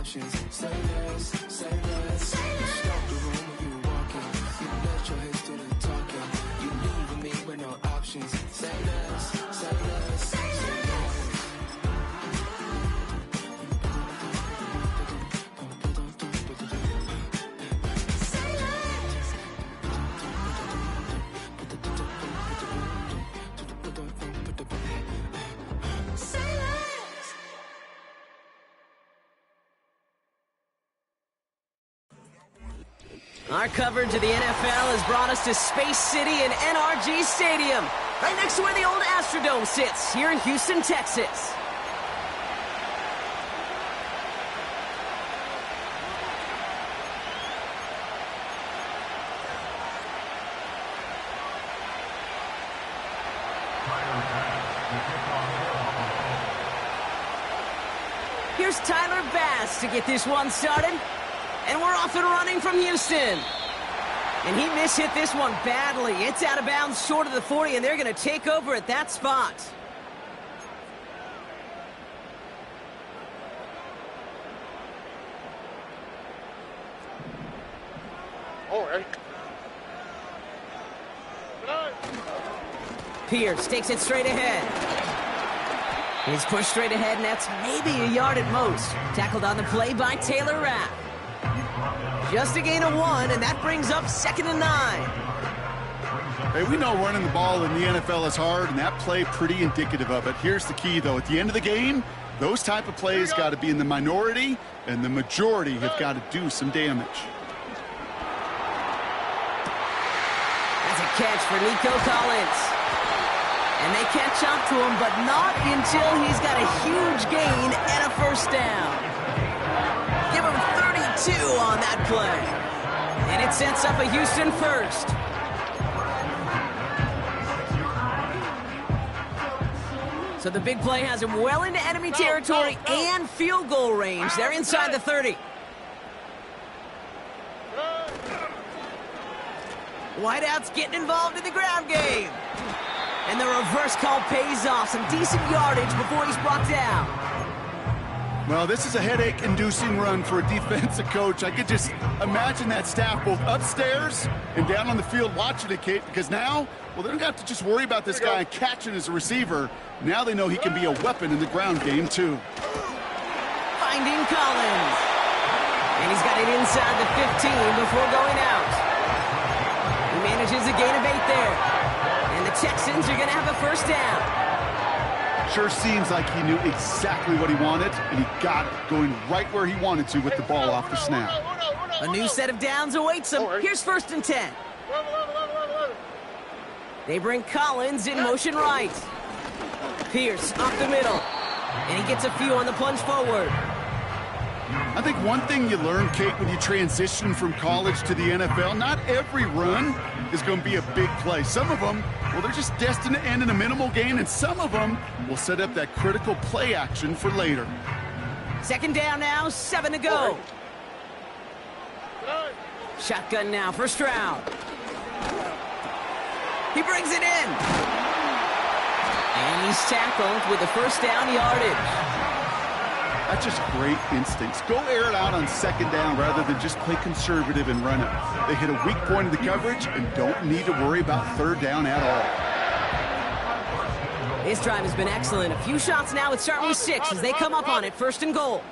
options. Say less, say less. You stop the room when you walking. You let your head do the talking. You leaving me with no options. Say less, say less, say less. Our coverage of the NFL has brought us to Space City and NRG Stadium, right next to where the old Astrodome sits, here in Houston, Texas. Here's Tyler Bass to get this one started. And we're off and running from Houston. And he mishit this one badly. It's out of bounds short of the 40, and they're going to take over at that spot. All right. Pierce takes it straight ahead. He's pushed straight ahead, and that's maybe a yard at most. Tackled on the play by Taylor Rapp. Just a gain of 1, and that brings up 2nd and 9. Hey, we know running the ball in the NFL is hard, and that play pretty indicative of it. Here's the key, though. At the end of the game, those type of plays got to be in the minority, and the majority have got to do some damage. That's a catch for Nico Collins. And they catch up to him, but not until he's got a huge gain and a first down. Give him 32 on that play. And it sets up a Houston first. So the big play has him well into enemy territory and field goal range. They're inside the 30. Wideout's getting involved in the ground game. And the reverse call pays off. Some decent yardage before he's brought down. Well, this is a headache-inducing run for a defensive coach. I could just imagine that staff both upstairs and down on the field watching it, Kate, because now, well, they don't have to just worry about this guy catching as a receiver. Now they know he can be a weapon in the ground game, too. Finding Collins. And he's got it inside the 15 before going out. He manages a gain of 8 there. And the Texans are going to have a first down. Sure seems like he knew exactly what he wanted, and he got it, going right where he wanted to with the ball off the snap. A new set of downs awaits him. Here's 1st and 10. They bring Collins in motion right. Pierce up the middle. And he gets a few on the plunge forward. I think one thing you learn, Kate, when you transition from college to the NFL, not every run is going to be a big play. Some of them, well, they're just destined to end in a minimal gain, and some of them will set up that critical play action for later. 2nd down now, 7 to go. Shotgun now for Stroud. He brings it in. And he's tackled with the first down yardage. That's just great instincts. Go air it out on 2nd down rather than just play conservative and run it. They hit a weak point in the coverage and don't need to worry about 3rd down at all. His drive has been excellent. A few shots now with starting with 6 as they come up on it. 1st and goal.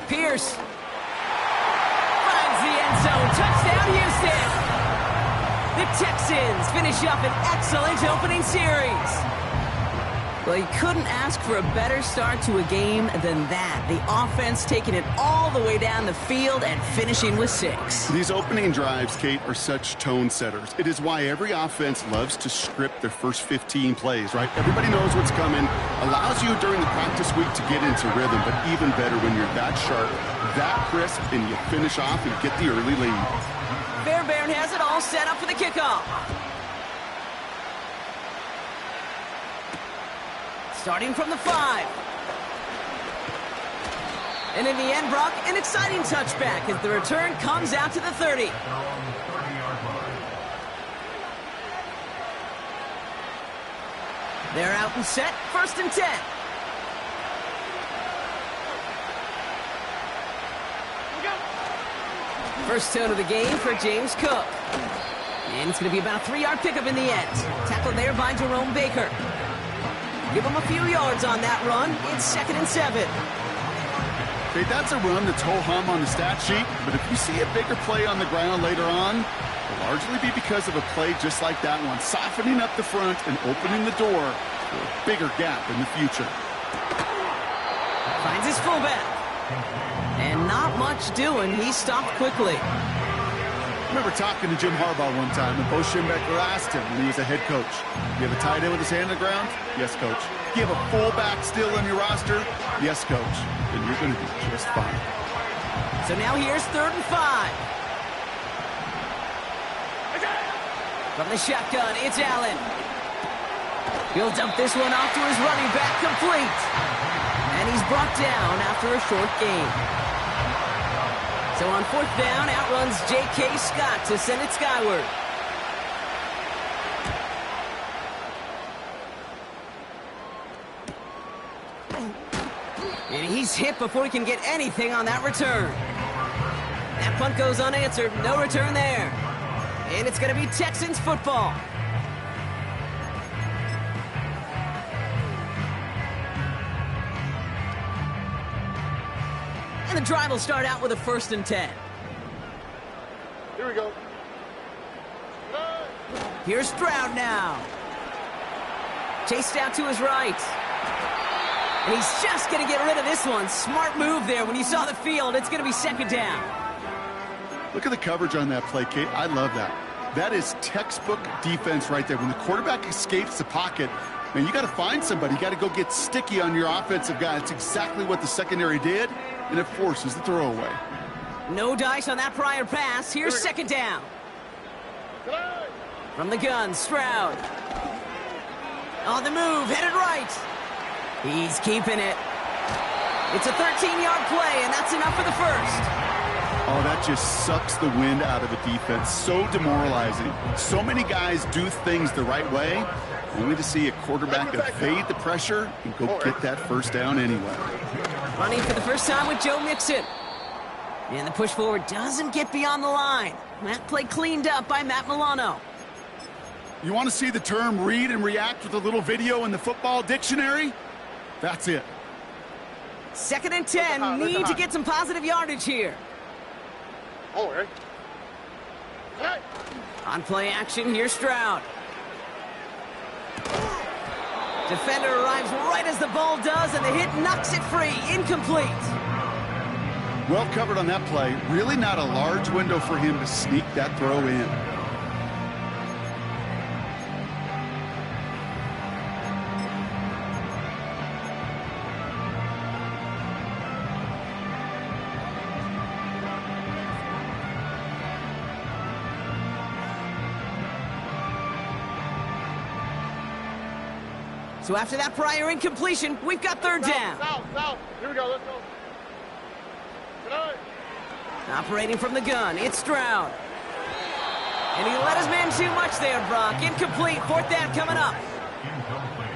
Pierce finds the end zone. Touchdown, Houston. The Texans finish up an excellent opening series. Well, you couldn't ask for a better start to a game than that. The offense taking it all the way down the field and finishing with 6. These opening drives, Kate, are such tone setters. It is why every offense loves to script their first 15 plays, right? Everybody knows what's coming. Allows you during the practice week to get into rhythm, but even better when you're that sharp, that crisp, and you finish off and get the early lead. Fairbairn has it all set up for the kickoff. Starting from the 5. And in the end, Brock, an exciting touchback as the return comes out to the 30. They're out and set, 1st and 10. First tone of the game for James Cook. And it's going to be about a 3-yard pickup in the end. Tackled there by Jerome Baker. Give him a few yards on that run. It's 2nd and 7. Okay, that's a run that's ho-hum on the stat sheet, but if you see a bigger play on the ground later on, it'll largely be because of a play just like that one, softening up the front and opening the door for a bigger gap in the future. Finds his fullback. And not much doing. He stopped quickly. I remember talking to Jim Harbaugh one time, and Bo Schembechler asked him when he was a head coach, you have a tight end with his hand on the ground? Yes, coach. You have a fullback still on your roster? Yes, coach. Then you're going to be just fine. So now here's 3rd and 5. From the shotgun, it's Allen. He'll dump this one off to his running back, complete. And he's brought down after a short gain. So on 4th down, outruns J.K. Scott to send it skyward. And he's hit before he can get anything on that return. That punt goes unanswered. No return there. And it's going to be Texans football. And the drive will start out with a 1st and 10. Here we go. Here's Stroud now. Chased out to his right. And he's just going to get rid of this one. Smart move there. When you saw the field, it's going to be 2nd down. Look at the coverage on that play, Kate. I love that. That is textbook defense right there. When the quarterback escapes the pocket, man, you got to find somebody. You got to go get sticky on your offensive guy. That's exactly what the secondary did, and it forces the throwaway. No dice on that prior pass. Here's 2nd down. From the gun, Stroud. On the move, headed right. He's keeping it. It's a 13-yard play, and that's enough for the 1st. Oh, that just sucks the wind out of the defense. So demoralizing. So many guys do things the right way, only to see a quarterback evade the pressure and go get that 1st down anyway. Running for the first time with Joe Mixon. And the push forward doesn't get beyond the line. That play cleaned up by Matt Milano. You want to see the term read and react with a little video in the football dictionary? That's it. 2nd and 10. Need to get some positive yardage here. Oh, right. On play action, here's Stroud. Defender arrives right as the ball does, and the hit knocks it free. Incomplete. Well covered on that play. Really not a large window for him to sneak that throw in. So after that prior incompletion, we've got 3rd down. South. Here we go. Let's go. Operating from the gun, it's Stroud. And he let his man too much there, Brock. Incomplete. 4th down coming up.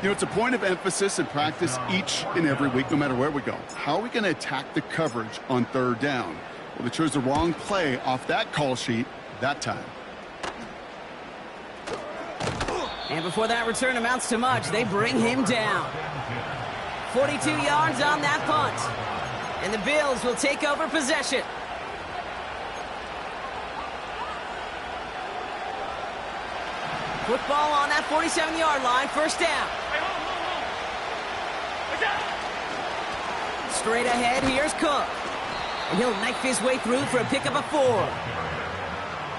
You know, it's a point of emphasis in practice each and every week, no matter where we go. How are we going to attack the coverage on 3rd down? Well, they chose the wrong play off that call sheet that time. And before that return amounts to much, they bring him down. 42 yards on that punt. And the Bills will take over possession. Football on that 47-yard line, 1st down. Straight ahead, here's Cook. And he'll knife his way through for a pickup of 4.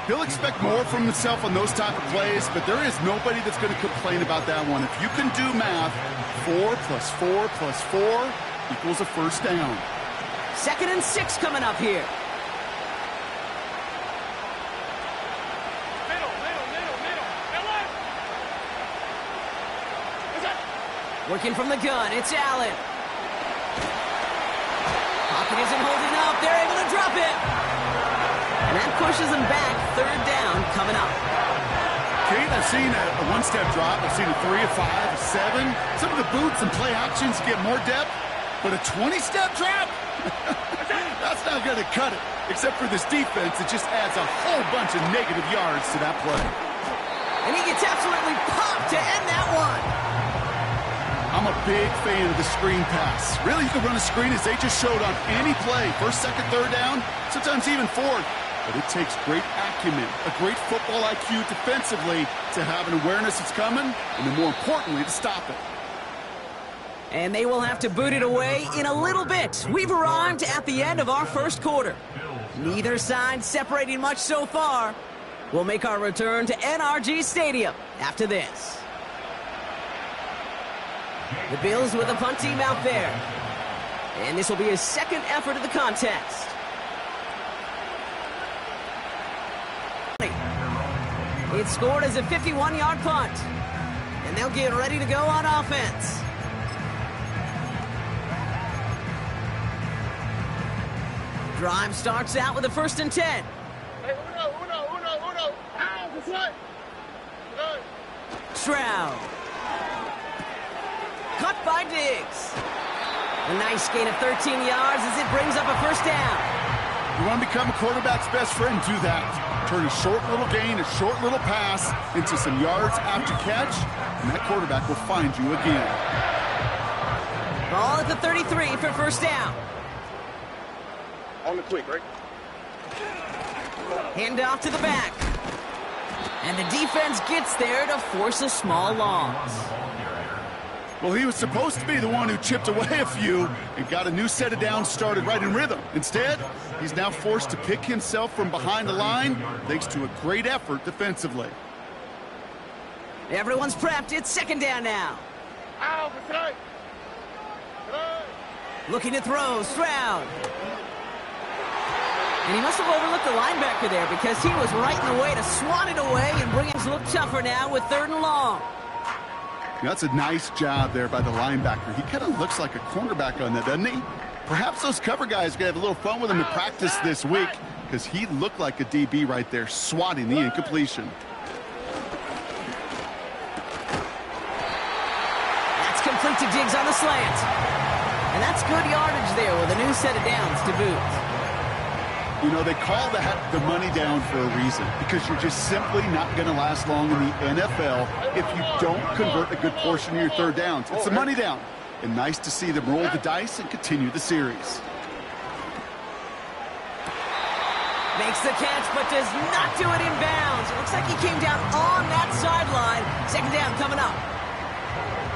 He'll expect more from himself on those type of plays, but there is nobody that's going to complain about that one. If you can do math, 4 plus 4 plus 4 equals a 1st down. 2nd and 6 coming up here. Working from the gun, it's Allen. Pocket isn't holding up. They're able to drop it. And that pushes them back. 3rd down coming up. Kate, I've seen a one-step drop. I've seen a 3, a 5, a 7. Some of the boots and play actions get more depth, but a 20-step drop? That's not going to cut it. Except for this defense, it just adds a whole bunch of negative yards to that play. And he gets absolutely popped to end that one. I'm a big fan of the screen pass. Really, you can run a screen as they just showed on any play. First, second, third down, sometimes even fourth. But it takes great acumen, a great football IQ defensively to have an awareness it's coming, and then more importantly, to stop it. And they will have to boot it away in a little bit. We've arrived at the end of our first quarter. Neither side separating much so far. We'll make our return to NRG Stadium after this. The Bills with a punt team out there. And this will be his second effort of the contest. It's scored as a 51-yard punt. And they'll get ready to go on offense. Drive starts out with a 1st and 10. Hey, uno. Ow, this way. Good. Stroud. Cut by Diggs. A nice gain of 13 yards as it brings up a 1st down. You want to become a quarterback's best friend, do that. Turn a short little gain, a short little pass into some yards after catch, and that quarterback will find you again. Ball at the 33 for 1st down. On the quick, right? Hand off to the back. And the defense gets there to force a small loss. Well, he was supposed to be the one who chipped away a few and got a new set of downs started right in rhythm. Instead, he's now forced to pick himself from behind the line thanks to a great effort defensively. Everyone's prepped. It's 2nd down now. Ow, this way. Looking to throw. Stroud. And he must have overlooked the linebacker there because he was right in the way to swat it away and bring him to look tougher now with 3rd and long. That's a nice job there by the linebacker. He kind of looks like a cornerback on that, doesn't he? Perhaps those cover guys are going to have a little fun with him in practice this week because he looked like a DB right there, swatting the incompletion. That's complete to Diggs on the slant. And that's good yardage there with a new set of downs to boot. You know, they call that the money down for a reason because you're just simply not going to last long in the NFL if you don't convert a good portion of your 3rd downs. It's the money down. And nice to see them roll the dice and continue the series. Makes the catch, but does not do it in bounds. It looks like he came down on that sideline. 2nd down coming up.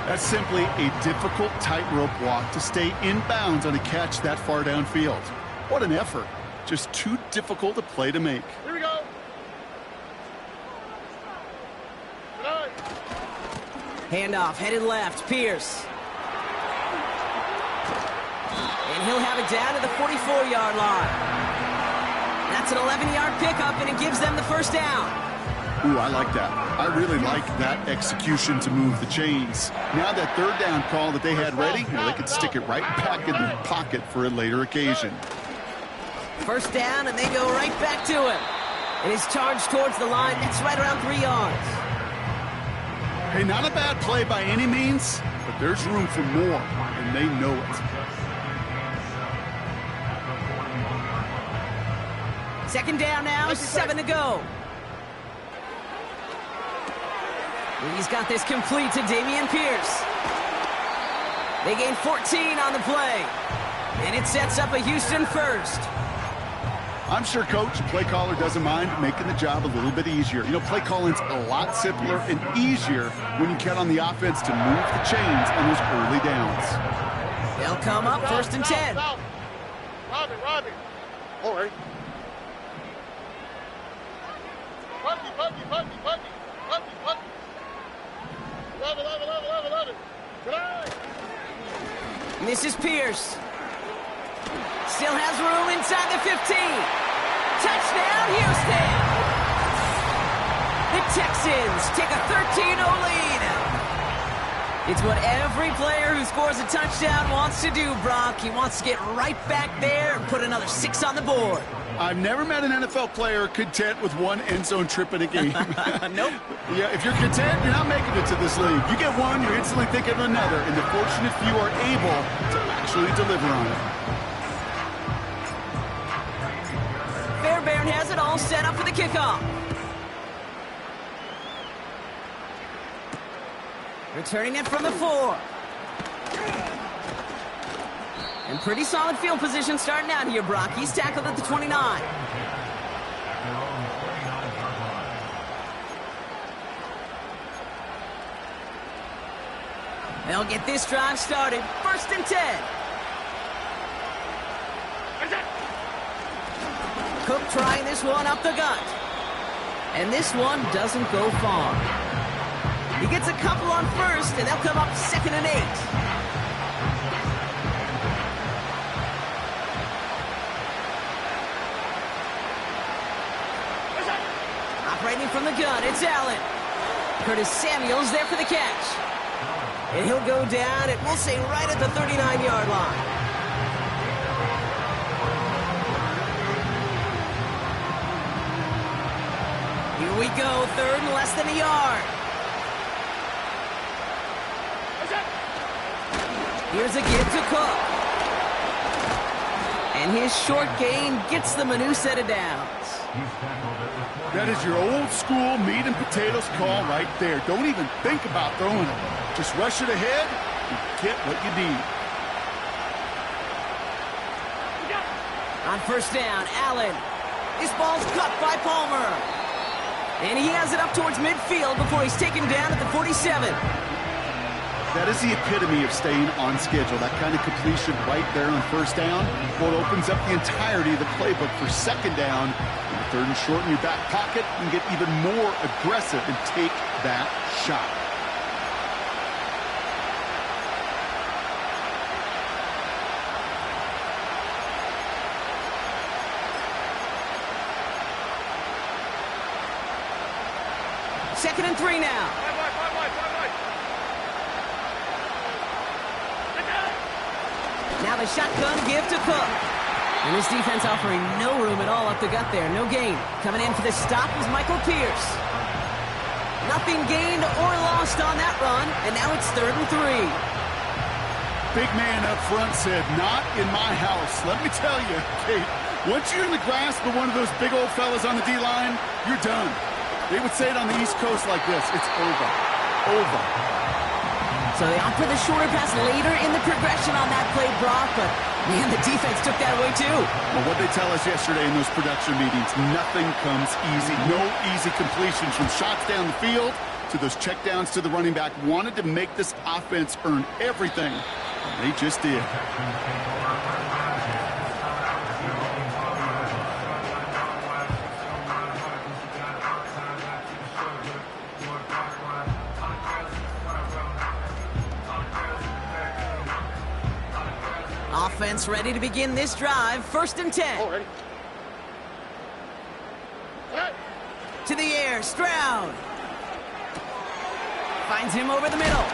That's simply a difficult tightrope walk to stay in bounds on a catch that far downfield. What an effort. Just too difficult a play to make. Here we go. Good. Handoff, headed left, Pierce. And he'll have it down to the 44-yard line. That's an 11-yard pickup, and it gives them the 1st down. Ooh, I like that. I really like that execution to move the chains. Now that 3rd down call that they had ready, well, they could stick it right back in the pocket for a later occasion. 1st down, and they go right back to him. And his charge towards the line, that's right around 3 yards. Hey, not a bad play by any means, but there's room for more, and they know it. 2nd down now, 7 to go. And he's got this complete to Dameon Pierce. They gain 14 on the play. And it sets up a Houston 1st. I'm sure Coach and play caller doesn't mind making the job a little bit easier. You know, play calling's a lot simpler and easier when you count on the offense to move the chains on those early downs. They'll come up 1st and 10. Robbie. All right. Puppy. Love it. Good eye. And this is Pierce. Still has room inside the 15. Touchdown, Houston! The Texans take a 13-0 lead. It's what every player who scores a touchdown wants to do, Brock. He wants to get right back there and put another 6 on the board. I've never met an NFL player content with one end zone trip in a game. Nope. Yeah, if you're content, you're not making it to this league. You get one, you're instantly thinking of another, and the fortunate few are able to actually deliver on it. has it all set up for the kickoff. Returning it from the 4. And pretty solid field position starting out here, Brock. He's tackled at the 29. They'll get this drive started. 1st and 10. Cook trying this one up the gut. And this one doesn't go far. He gets a couple on 1st, and they'll come up 2nd and 8. Operating from the gun, it's Allen. Curtis Samuel's there for the catch. And he'll go down, and we'll say right at the 39-yard line. Here we go, 3rd and less than a yard. Here's a give to Cook. And his short gain gets them a new set of downs. That is your old school meat and potatoes call right there. Don't even think about throwing it. Just rush it ahead and get what you need. On 1st down, Allen. This ball's cut by Palmer. And he has it up towards midfield before he's taken down at the 47. That is the epitome of staying on schedule. That kind of completion right there on 1st down. Well, it opens up the entirety of the playbook for 2nd down. And 3rd and short in your back pocket and get even more aggressive and take that shot. Second and 3 now. Now the shotgun give to Cook. And this defense offering no room at all up the gut there. No gain. Coming in for the stop is Michael Pierce. Nothing gained or lost on that run. And now it's 3rd and 3. Big man up front said, not in my house. Let me tell you, Kate, once you're in the grasp of one of those big old fellas on the D-line, you're done. They would say it on the East Coast like this. It's over. Over. So they opt for the shorter pass later in the progression on that play, Brock, but man, the defense took that away too. Well, what they tell us yesterday in those production meetings, nothing comes easy. No easy completions from shots down the field to those checkdowns to the running back. Wanted to make this offense earn everything. And they just did. Offense ready to begin this drive. 1st and 10. Oh, ready. To the air, Stroud. Finds him over the middle.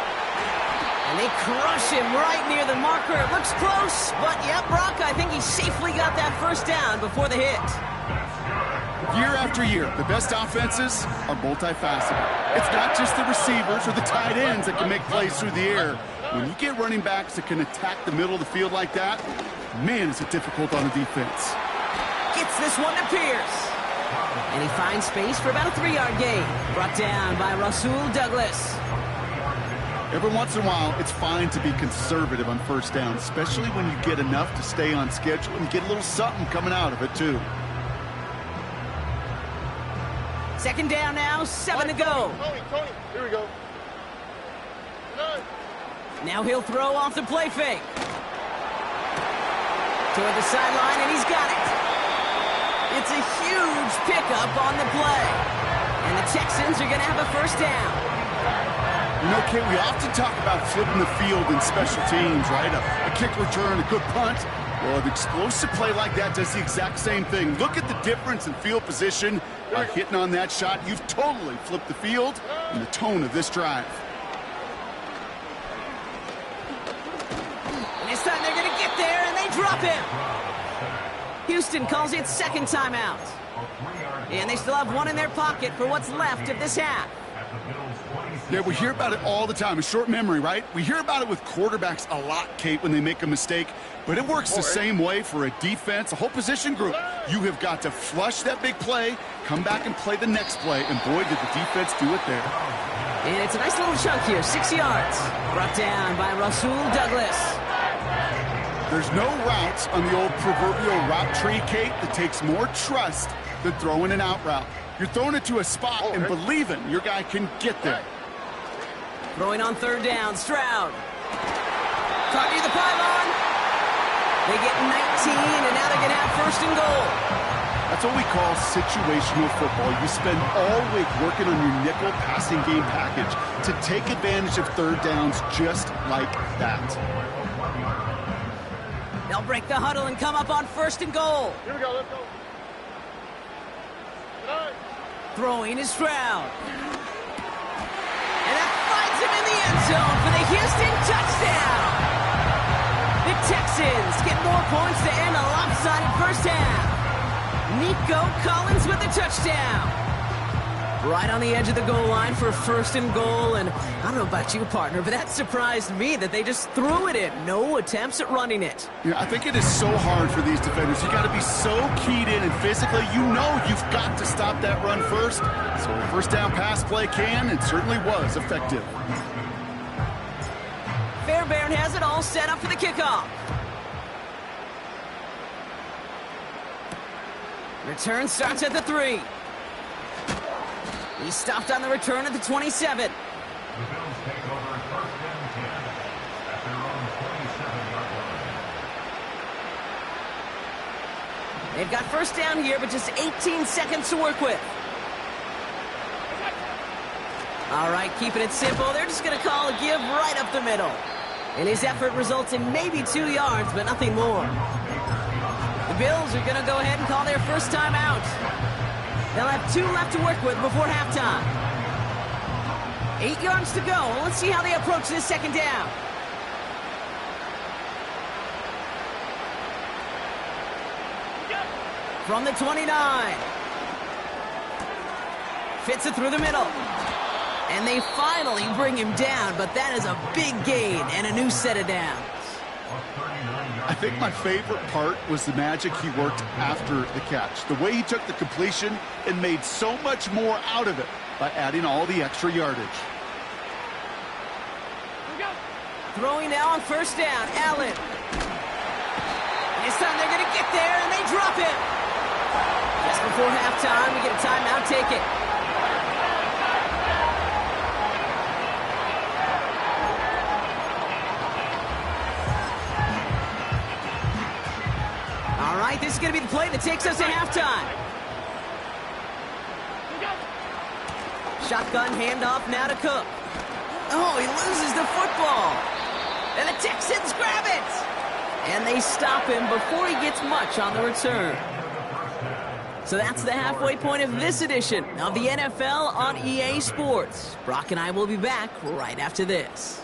And they crush him right near the marker. It looks close, but yeah, Brock, I think he safely got that 1st down before the hit. Year after year, the best offenses are multifaceted. It's not just the receivers or the tight ends that can make plays through the air. When you get running backs that can attack the middle of the field like that, man, is it difficult on the defense. Gets this one to Pierce. And he finds space for about a 3-yard gain. Brought down by Rasul Douglas. Every once in a while, it's fine to be conservative on 1st down, especially when you get enough to stay on schedule and get a little something coming out of it, too. 2nd down now, 7 to go. Tony, here we go. Now he'll throw off the play fake. Toward the sideline, and he's got it. It's a huge pickup on the play. And the Texans are going to have a 1st down. You know, Kate, we often talk about flipping the field in special teams, right? A kick return, a good punt. Well, an explosive play like that does the exact same thing. Look at the difference in field position by hitting on that shot. You've totally flipped the field and the tone of this drive. And this time they're going to get there, and they drop him. Houston calls it 2nd timeout. And they still have one in their pocket for what's left of this half. Yeah, we hear about it all the time. A short memory, right? We hear about it with quarterbacks a lot, Kate, when they make a mistake. But it works the same way for a defense, a whole position group. You have got to flush that big play, come back and play the next play, and boy, did the defense do it there. And it's a nice little chunk here, 6 yards. Brought down by Rasul Douglas. There's no routes on the old proverbial route tree, Kate, that takes more trust than throwing an out route. You're throwing it to a spot and believing your guy can get there. Throwing on third down, Stroud. Targeting the pylon. They get 19, and now they're going to have first and goal. That's what we call situational football. You spend all week working on your nickel passing game package to take advantage of third downs just like that. They'll break the huddle and come up on first and goal. Here we go, let's go. Tonight. Throwing is Stroud. And that finds him in the end zone for the Houston touchdown. The Texans get more points to end a lopsided first half. Nico Collins with the touchdown. Right on the edge of the goal line for first and goal. And I don't know about you, partner, but that surprised me that they just threw it in. No attempts at running it. Yeah, I think it is so hard for these defenders. You got to be so keyed in, and physically, you know you've got to stop that run first. So a first down pass play can and certainly was effective. Fairbairn has it all set up for the kickoff. Return starts at the 3. He stopped on the return at the 27. The Bills take over first and 10 at their own 27-yard line. They've got first down here, but just 18 seconds to work with. All right, keeping it simple. They're just going to call a give right up the middle. And his effort results in maybe 2 yards, but nothing more. The Bills are going to go ahead and call their first time out. They'll have 2 left to work with before halftime. 8 yards to go. Let's see how they approach this second down. From the 29. Fits it through the middle. And they finally bring him down, but that is a big gain and a new set of downs. I think my favorite part was the magic he worked after the catch. The way he took the completion and made so much more out of it by adding all the extra yardage. Throwing now on first down, Allen. This time they're going to get there, and they drop it. Just before halftime, we get a timeout, take it. All right, this is going to be the play that takes us to halftime. Shotgun handoff now to Cook. Oh, he loses the football. And the Texans grab it. And they stop him before he gets much on the return. So that's the halfway point of this edition of the NFL on EA Sports. Brock and I will be back right after this.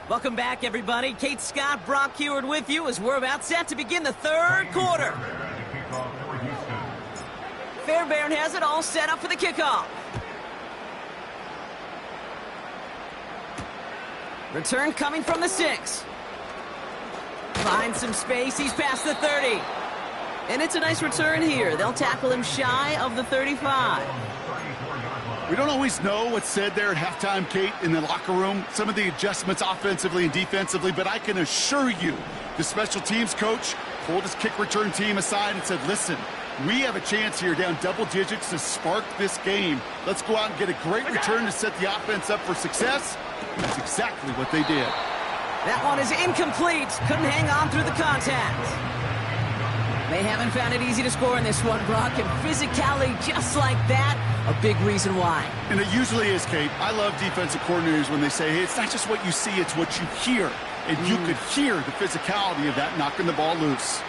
Welcome back, everybody. Kate Scott, Brock Heward with you as we're about set to begin the third quarter. Fairbairn has it all set up for the kickoff. Return coming from the 6. Finds some space. He's past the 30. And it's a nice return here. They'll tackle him shy of the 35. We don't always know what's said there at halftime, Kate, in the locker room. Some of the adjustments offensively and defensively, but I can assure you the special teams coach pulled his kick return team aside and said, listen, we have a chance here down double digits to spark this game. Let's go out and get a great return to set the offense up for success. That's exactly what they did. That one is incomplete. Couldn't hang on through the contact. They haven't found it easy to score in this one, Brock, and physicality just like that, a big reason why. And it usually is, Kate. I love defensive coordinators when they say, hey, it's not just what you see, it's what you hear. And you could hear the physicality of that knocking the ball loose.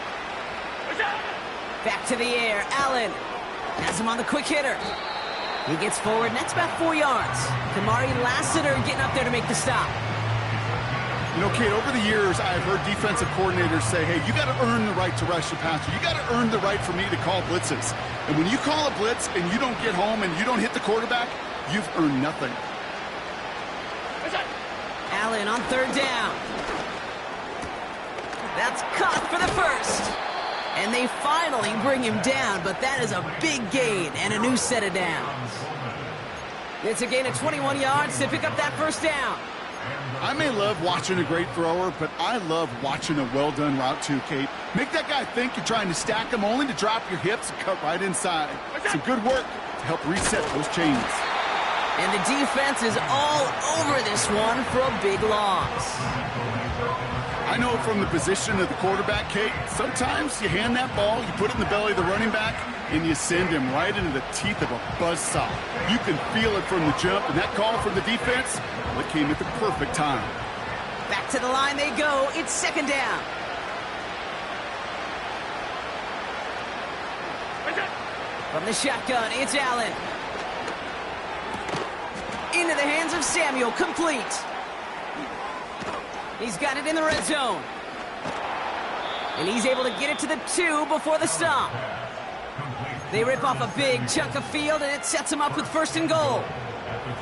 Back to the air, Allen has him on the quick hitter. He gets forward, and that's about 4 yards. Kamari Lassiter getting up there to make the stop. You know, Kate, over the years, I've heard defensive coordinators say, hey, you got to earn the right to rush the passer. You got to earn the right for me to call blitzes. And when you call a blitz and you don't get home and you don't hit the quarterback, you've earned nothing. Allen on third down. That's caught for the first. And they finally bring him down, but that is a big gain and a new set of downs. It's a gain of 21 yards to pick up that first down. I may love watching a great thrower, but I love watching a well-done route too, Kate. Make that guy think you're trying to stack him only to drop your hips and cut right inside. Some good work to help reset those chains. And the defense is all over this one for a big loss. I know from the position of the quarterback, Kate, sometimes you hand that ball, you put it in the belly of the running back, and you send him right into the teeth of a buzzsaw. You can feel it from the jump, and that call from the defense, well, it came at the perfect time. Back to the line they go. It's second down. From the shotgun, it's Allen. Into the hands of Samuel, complete. He's got it in the red zone. And he's able to get it to the 2 before the stop. They rip off a big chunk of field, and it sets him up with first and goal.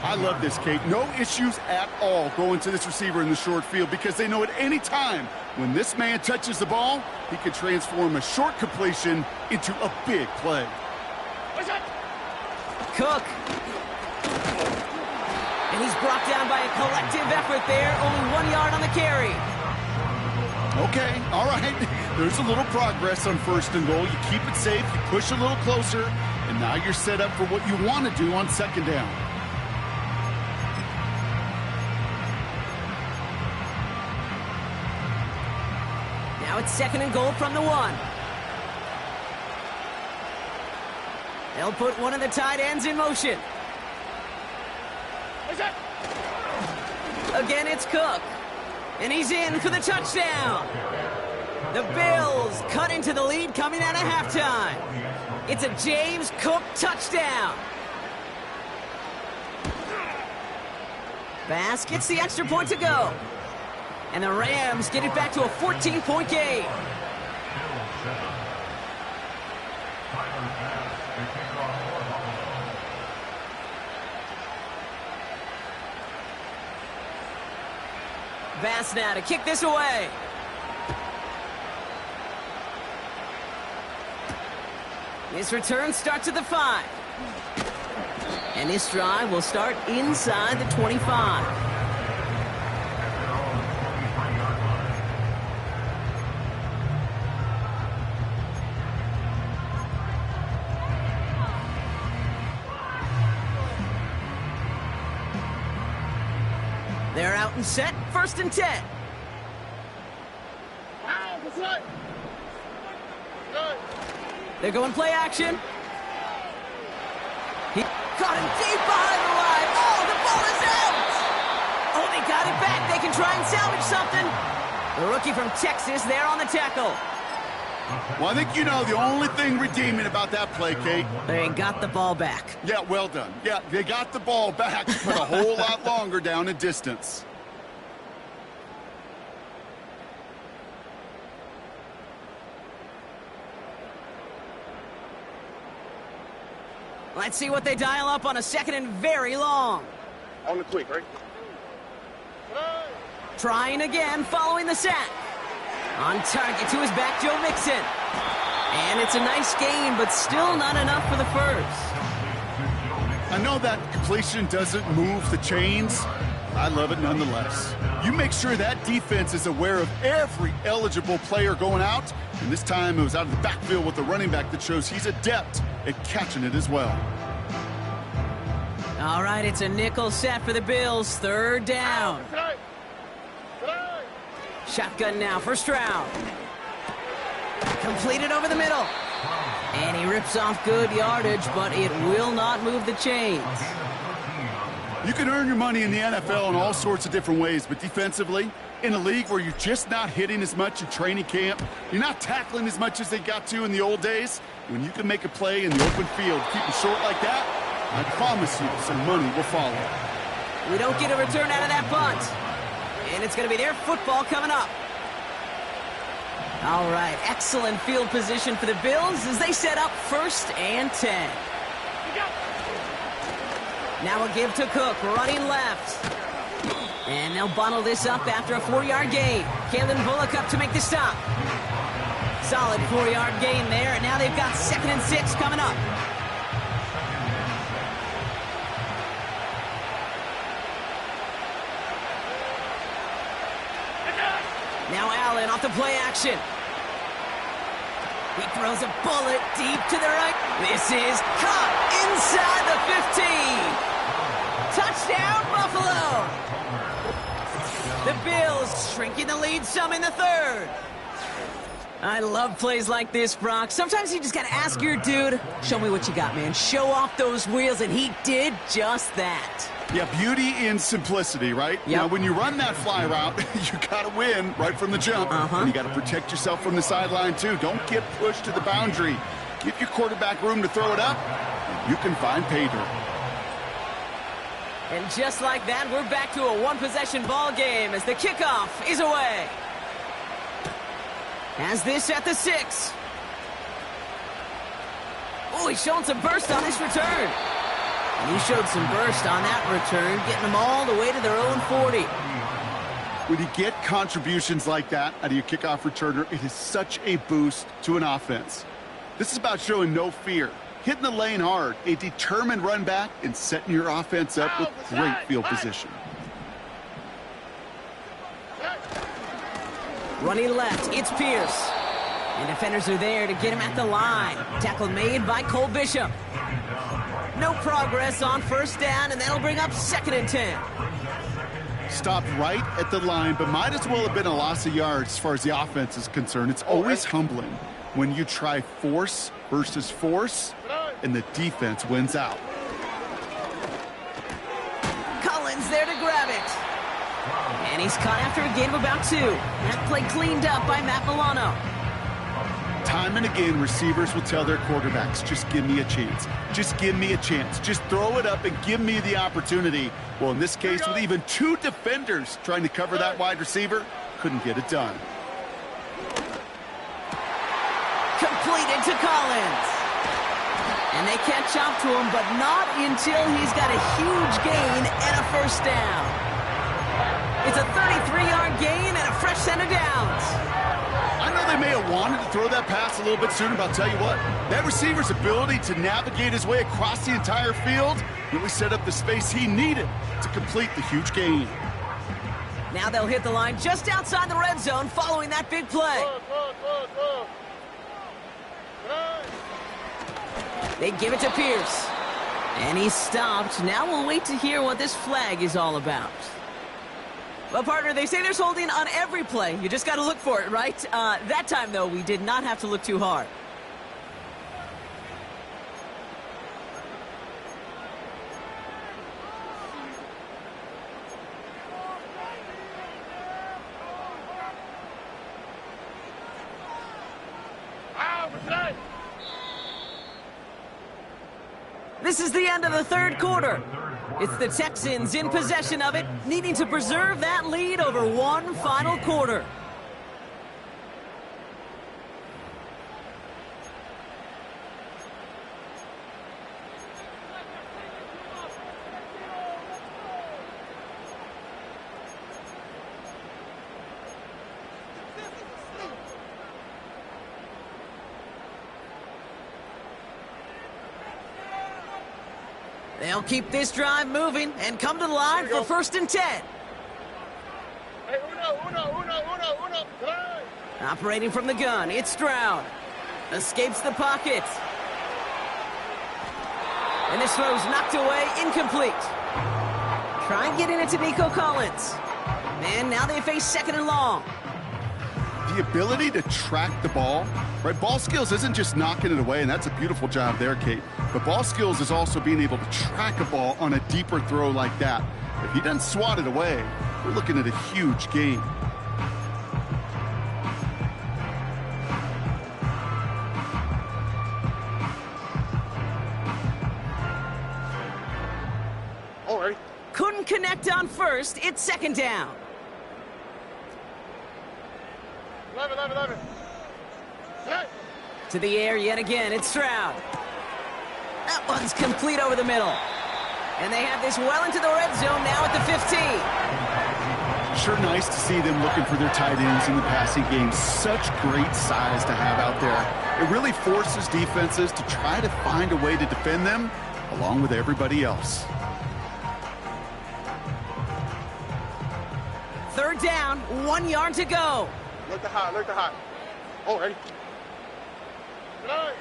I love this, Kate. No issues at all going to this receiver in the short field because they know at any time when this man touches the ball, he can transform a short completion into a big play. Cook. And he's brought down by a collective effort there. Only 1 yard on the carry. Okay, all right. There's a little progress on first and goal. You keep it safe, you push a little closer, and now you're set up for what you want to do on second down. Now it's second and goal from the 1. They'll put one of the tight ends in motion. Again, it's Cook. And he's in for the touchdown. The Bills cut into the lead coming out of halftime. It's a James Cook touchdown. Bass gets the extra point to go. And the Rams get it back to a 14-point game. Bass now to kick this away. His return starts at the 5. And this drive will start inside the 25. They're out and set, first and 10. They're going play action. He caught him deep behind the line. Oh, the ball is out! Oh, they got it back. They can try and salvage something. The rookie from Texas there on the tackle. Well, I think you know the only thing redeeming about that play, Kate. They got the ball back. Yeah, well done. Yeah, they got the ball back, but a whole lot longer down in distance. Let's see what they dial up on a second and very long. On the quick, right? Trying again, following the sack. On target to his back, Joe Mixon. And it's a nice gain, but still not enough for the first. I know that completion doesn't move the chains. I love it nonetheless. You make sure that defense is aware of every eligible player going out. And this time it was out of the backfield with the running back that shows he's adept at catching it as well. All right, it's a nickel set for the Bills. Third down. Shotgun now, first round. Completed over the middle. And he rips off good yardage, but it will not move the chains. You can earn your money in the NFL in all sorts of different ways, but defensively, in a league where you're just not hitting as much in training camp, you're not tackling as much as they got to in the old days, when you can make a play in the open field, keep them short like that, I promise you some money will follow. We don't get a return out of that punt. And it's going to be their football coming up. All right, excellent field position for the Bills as they set up 1st and 10. Now a give to Cook, running left. And they'll bundle this up after a 4-yard gain. Kalen Bullock up to make the stop. Solid 4-yard gain there, and now they've got 2nd and 6 coming up. Now Allen off the play action. He throws a bullet deep to the right. This is caught inside the 15. Touchdown, Buffalo. The Bills shrinking the lead some in the 3rd. I love plays like this, Brock. Sometimes you just got to ask your dude, show me what you got, man. Show off those wheels, and he did just that. Yeah, beauty in simplicity, right? Yep. Now, when you run that fly route, you got to win right from the jump. And you got to protect yourself from the sideline, too. Don't get pushed to the boundary. Give your quarterback room to throw it up. You can find pay dirt. And just like that, we're back to a one-possession ball game as the kickoff is away. Has this at the 6. Oh, he's showing some burst on this return. And he showed some burst on that return, getting them all the way to their own 40. When you get contributions like that out of your kickoff returner, it is such a boost to an offense. This is about showing no fear, hitting the lane hard, a determined run back, and setting your offense up with great field position. Running left, it's Pierce. And defenders are there to get him at the line. Tackle made by Cole Bishop. No progress on 1st down, and that'll bring up 2nd and 10. Stopped right at the line, but might as well have been a loss of yards as far as the offense is concerned. It's always humbling when you try force versus force, and the defense wins out. Collins there to grab it. And he's caught after a gain of about 2. That play cleaned up by Matt Milano. Time and again, receivers will tell their quarterbacks, just give me a chance. Just give me a chance. Just throw it up and give me the opportunity. Well, in this case, with even 2 defenders trying to cover that wide receiver, couldn't get it done. Completed to Collins. And they catch up to him, but not until he's got a huge gain and a 1st down. It's a 33-yard gain and a fresh set of downs. I know they may have wanted to throw that pass a little bit sooner, but I'll tell you what, that receiver's ability to navigate his way across the entire field really set up the space he needed to complete the huge gain. Now they'll hit the line just outside the red zone following that big play. They give it to Pierce. And he's stopped. Now we'll wait to hear what this flag is all about. Well, partner, they say there's holding on every play. You just got to look for it, right? That time, though, we did not have to look too hard. This is the end of the 3rd quarter. It's the Texans in possession of it, needing to preserve that lead over one final quarter. They'll keep this drive moving and come to the line for 1st and 10. Hey, uno. Operating from the gun, it's Stroud. Escapes the pocket. And this throw's knocked away, incomplete. Try getting it to Nico Collins. And now they face 2nd and long. The ability to track the ball, right? Ball skills isn't just knocking it away, and that's a beautiful job there, Kate. But ball skills is also being able to track a ball on a deeper throw like that. If he doesn't swat it away, we're looking at a huge gain. All right. Couldn't connect on 1st, it's 2nd down. 11. Tonight. To the air yet again, it's Stroud. That one's complete over the middle. And they have this well into the red zone now at the 15. Sure nice to see them looking for their tight ends in the passing game. Such great size to have out there. It really forces defenses to try to find a way to defend them along with everybody else. Third down, 1 yard to go. Look the hot. Oh, ready. Tonight.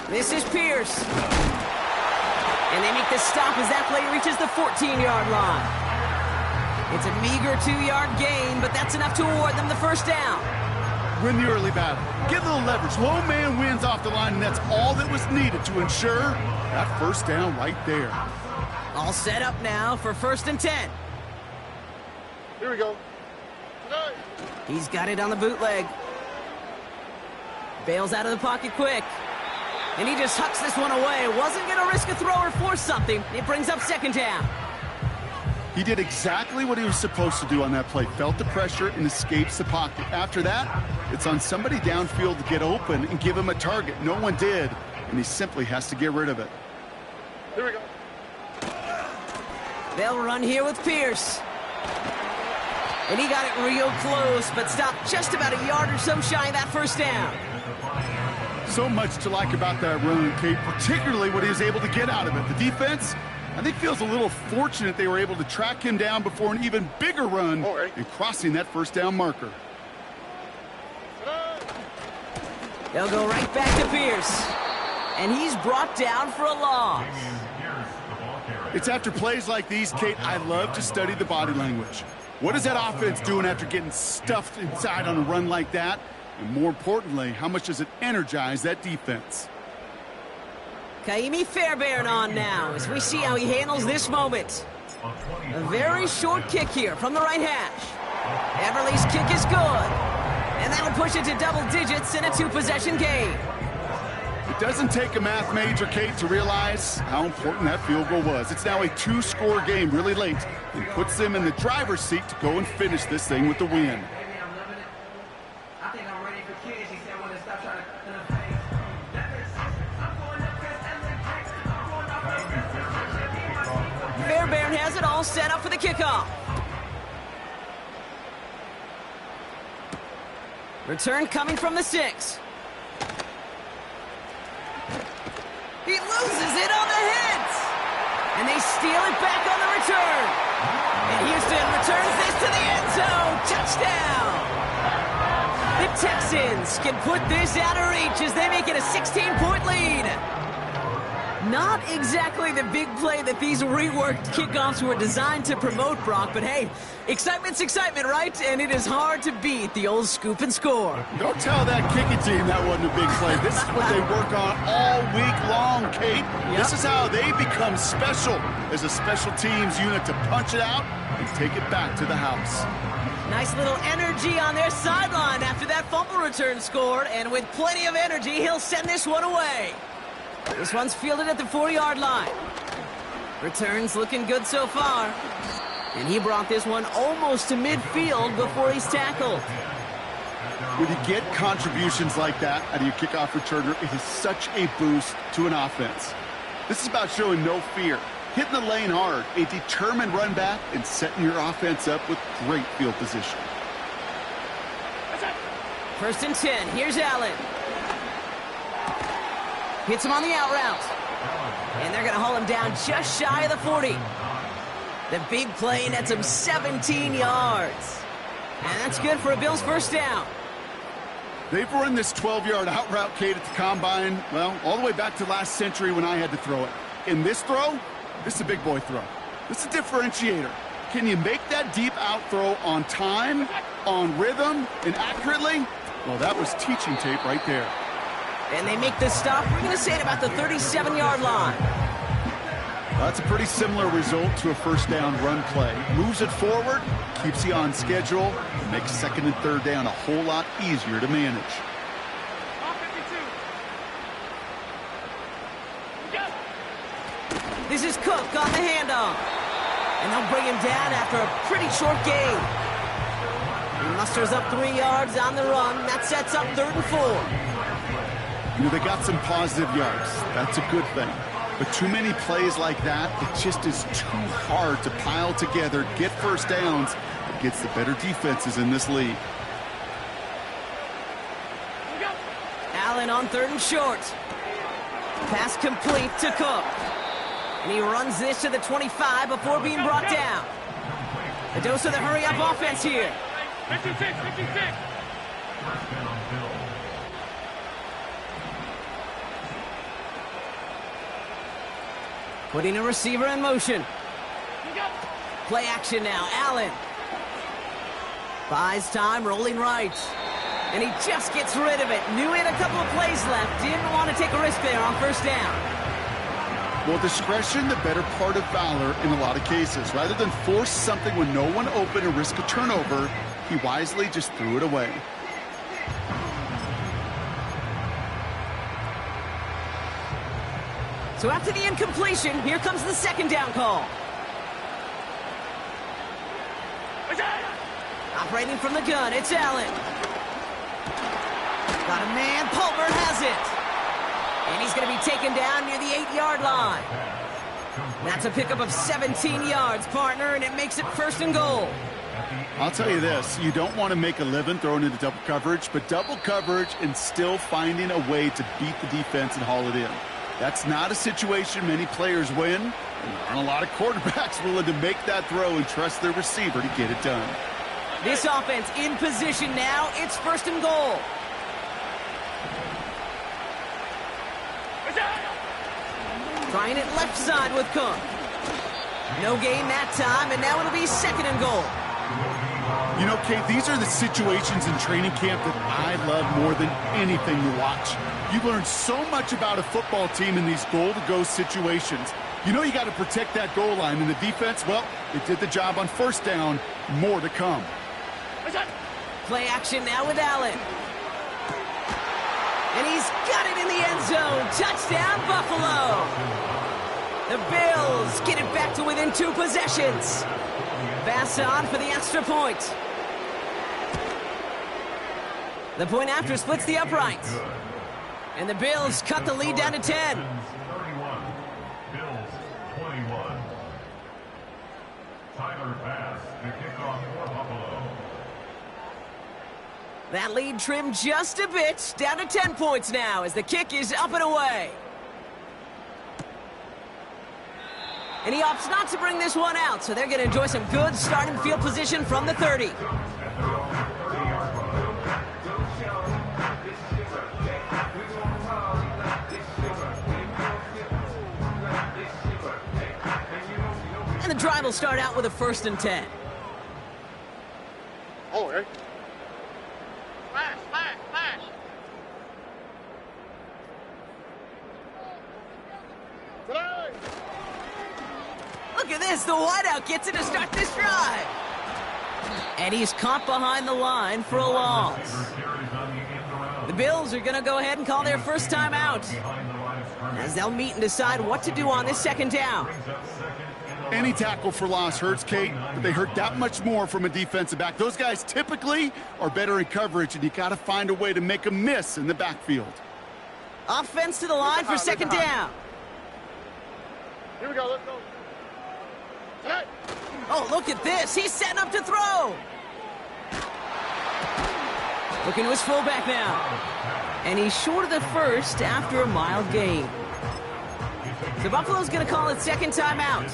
This is Pierce. And they make the stop as that play reaches the 14-yard line. It's a meager 2-yard gain, but that's enough to award them the first down. Win the early battle. Get a little leverage. Low man wins off the line, and that's all that was needed to ensure that first down right there. All set up now for 1st and 10. Here we go. Tonight. He's got it on the bootleg. Bails out of the pocket quick. And he just hucks this one away. Wasn't going to risk a throw or force something. It brings up 2nd down. He did exactly what he was supposed to do on that play. Felt the pressure and escapes the pocket. After that, it's on somebody downfield to get open and give him a target. No one did, and he simply has to get rid of it. Here we go. They'll run here with Pierce. And he got it real close, but stopped just about a yard or so shy of that first down. So much to like about that run, Kate, particularly what he was able to get out of it. The defense, I think, feels a little fortunate they were able to track him down before an even bigger run and crossing that first down marker. They'll go right back to Pierce. And he's brought down for a loss. It's after plays like these, Kate, I love to study the body language. What is that offense doing after getting stuffed inside on a run like that? And more importantly, how much does it energize that defense? Kaimi Fairbairn on now as we see how he handles this moment. A very short kick here from the right hash. Everly's kick is good. And that'll push it to double digits in a 2-possession game. It doesn't take a math major, Kate, to realize how important that field goal was. It's now a 2-score game really late and puts them in the driver's seat to go and finish this thing with the win. Fairbairn has it all set up for the kickoff. Return coming from the 6. He loses it on the hit. And they steal it back on the return. And Houston returns this to the end zone. Touchdown. The Texans can put this out of reach as they make it a 16-point lead. Not exactly the big play that these reworked kickoffs were designed to promote, Brock, but hey, excitement's excitement, right? And it is hard to beat the old scoop and score. Don't tell that kicking team that wasn't a big play. This is what they work on all week long, Kate. Yep. This is how they become special as a special teams unit to punch it out and take it back to the house. Nice little energy on their sideline after that fumble return scored, and with plenty of energy, he'll send this one away. This one's fielded at the 4-yard line. Returns looking good so far. And he brought this one almost to midfield before he's tackled. When you get contributions like that out of your kickoff returner, it is such a boost to an offense. This is about showing no fear, hitting the lane hard, a determined run back, and setting your offense up with great field position. 1st and 10. Here's Allen. Hits him on the out route. And they're going to haul him down just shy of the 40. The big play nets him 17 yards. And that's good for a Bills first down. They've run this 12-yard out route, Kate, at the combine, well, all the way back to last century when I had to throw it. In this throw, this is a big boy throw. This is a differentiator. Can you make that deep out throw on time, on rhythm, and accurately? Well, that was teaching tape right there. And they make the stop, we're going to say, at about the 37-yard line. That's a pretty similar result to a first down run play. Moves it forward, keeps you on schedule, and makes 2nd and 3rd down a whole lot easier to manage. This is Cook on the handoff. And they'll bring him down after a pretty short game. musters up 3 yards on the run. That sets up 3rd and 4. You know, they got some positive yards. That's a good thing. But too many plays like that, it just is too hard to pile together, get first downs against the better defenses in this league. Allen on 3rd and short. Pass complete to Cook. And he runs this to the 25 before being brought down. A dose of the hurry-up offense here. 56, 56. Putting a receiver in motion. Play action now. Allen. Buys time, rolling right. And he just gets rid of it. Knew he had a couple of plays left. Didn't want to take a risk there on 1st down. Well, discretion, the better part of valor in a lot of cases. Rather than force something when no one open and risk a turnover, he wisely just threw it away. So after the incompletion, here comes the 2nd down call. Operating from the gun, it's Allen. Got a man, Palmer has it. And he's going to be taken down near the 8-yard line. That's a pickup of 17 yards, partner, and it makes it 1st and goal. I'll tell you this, you don't want to make a living throwing into double coverage, but double coverage and still finding a way to beat the defense and haul it in. That's not a situation many players win, and there aren't a lot of quarterbacks willing to make that throw and trust their receiver to get it done. This offense in position now. It's 1st and goal. Trying it left side with Cook. No gain that time, and now it'll be 2nd and goal. You know, Kate, these are the situations in training camp that I love more than anything to watch. You learn so much about a football team in these goal-to-go situations. You know you got to protect that goal line, and the defense, well, they did the job on 1st down. More to come. Play action now with Allen. And he's got it in the end zone. Touchdown, Buffalo. The Bills get it back to within 2 possessions. Pass on for the extra point. The point after splits the uprights. And the Bills cut the lead down to 10. 31, Bills 21. Tyler Bass, the kickoff for Buffalo. That lead trimmed just a bit, down to 10 points now as the kick is up and away. And he opts not to bring this one out, so they're going to enjoy some good starting field position from the 30. And the drive will start out with a 1st and 10. Oh, hey. Flash, flash, flash. Today. Look at this, the wideout gets it to start this drive. And he's caught behind the line for a loss. The Bills are going to go ahead and call their 1st time out, as they'll meet and decide what to do on this 2nd down. Any tackle for loss hurts, Kate, but they hurt that much more from a defensive back. Those guys typically are better in coverage, and you got to find a way to make a miss in the backfield. Offense to the line for 2nd down. Here we go, let's go. Tonight. Oh, look at this. He's setting up to throw. Looking to his fullback now. And he's short of the 1st after a mild gain. So Buffalo's going to call it 2nd timeout.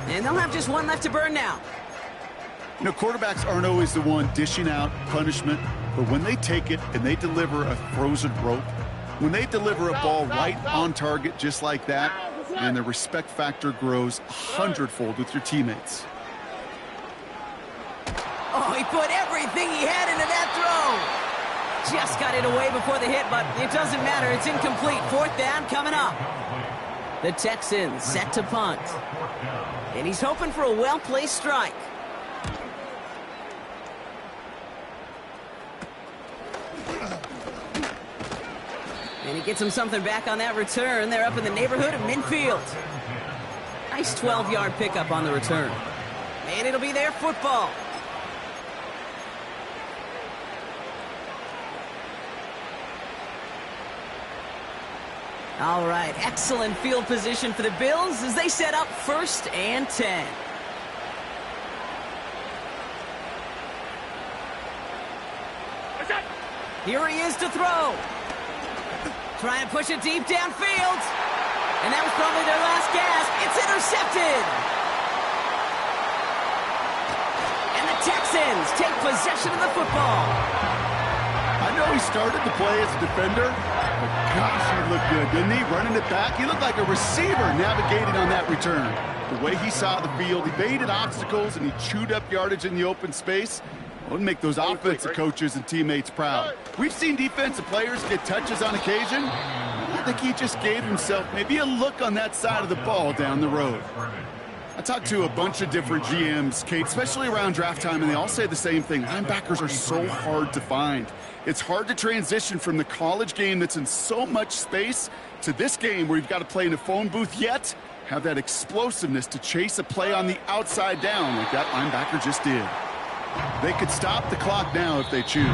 And they'll have just 1 left to burn now. You know, quarterbacks aren't always the one dishing out punishment, but when they take it and they deliver a frozen rope, when they deliver a ball right on target just like that, and the respect factor grows 100-fold with your teammates. Oh, he put everything he had into that throw. Just got it away before the hit, but it doesn't matter. It's incomplete. 4th down coming up. The Texans set to punt. And he's hoping for a well-placed strike. And he gets him something back on that return. They're up in the neighborhood of midfield. Nice 12-yard pickup on the return. And it'll be their football. All right, excellent field position for the Bills as they set up 1st and 10. Here he is to throw. Try and push it deep downfield. And that was probably their last gasp. It's intercepted. And the Texans take possession of the football. I know he started the play as a defender, but gosh, he looked good, didn't he? Running it back, he looked like a receiver navigating on that return. The way he saw the field, he evaded obstacles, and he chewed up yardage in the open space. Well, it'd make those offensive coaches and teammates proud. We've seen defensive players get touches on occasion. I think he just gave himself maybe a look on that side of the ball down the road. I talked to a bunch of different GMs, Kate, especially around draft time, and they all say the same thing. Linebackers are so hard to find. It's hard to transition from the college game that's in so much space to this game where you've got to play in a phone booth, yet have that explosiveness to chase a play on the outside down like that linebacker just did. They could stop the clock now if they choose.